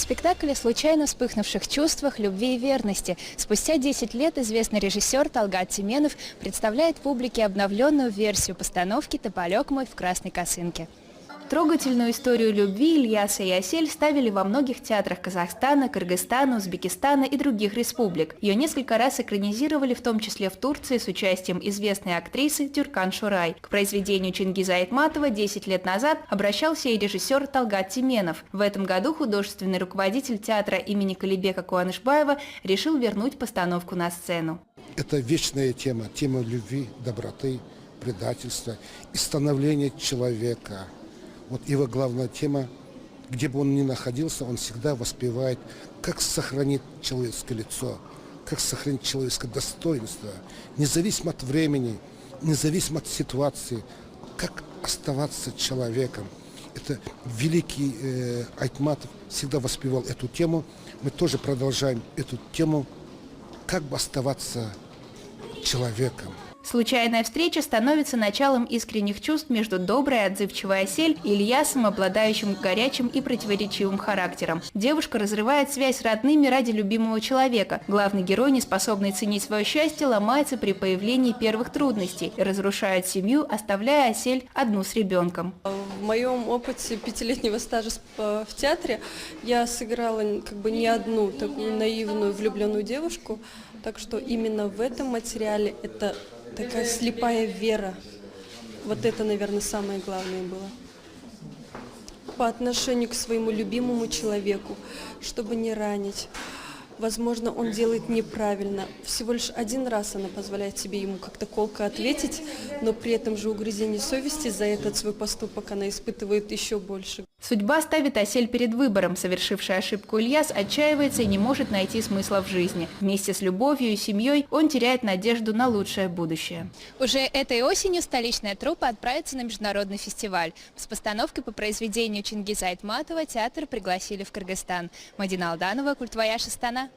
Спектакль о случайно вспыхнувших чувствах, любви и верности. Спустя 10 лет известный режиссер Талгат Теменов представляет публике обновленную версию постановки «Тополек мой в красной косынке». Трогательную историю любви Ильяса и Асель ставили во многих театрах Казахстана, Кыргызстана, Узбекистана и других республик. Ее несколько раз экранизировали, в том числе в Турции, с участием известной актрисы Тюркан Шорай. К произведению Чингиза Айтматова 10 лет назад обращался и режиссер Талгат Теменов. В этом году художественный руководитель театра имени Калибека Куанышбаева решил вернуть постановку на сцену. Это вечная тема, тема любви, доброты, предательства и становления человека. Вот его главная тема, где бы он ни находился, он всегда воспевает, как сохранить человеческое лицо, как сохранить человеческое достоинство, независимо от времени, независимо от ситуации, как оставаться человеком. Это великий Айтматов всегда воспевал эту тему. Мы тоже продолжаем эту тему, как бы оставаться человеком. Случайная встреча становится началом искренних чувств между доброй и отзывчивой Асель и Ильясом, обладающим горячим и противоречивым характером. Девушка разрывает связь с родными ради любимого человека. Главный герой, не способный ценить свое счастье, ломается при появлении первых трудностей и разрушает семью, оставляя Асель одну с ребенком. В моем опыте 5-летнего стажа в театре я сыграла не одну такую наивную влюбленную девушку, так что именно в этом материале это такая слепая вера. Вот это, наверное, самое главное было. По отношению к своему любимому человеку, чтобы не ранить. Возможно, он делает неправильно. Всего лишь один раз она позволяет себе ему как-то колко ответить, но при этом же угрызение совести за этот свой поступок она испытывает еще больше. Судьба ставит Асель перед выбором. Совершивший ошибку Ильяс отчаивается и не может найти смысла в жизни. Вместе с любовью и семьей он теряет надежду на лучшее будущее. Уже этой осенью столичная труппа отправится на международный фестиваль. С постановкой по произведению Чингиза Айтматова театр пригласили в Кыргызстан. Мадина Алданова, Культвояж, Астана.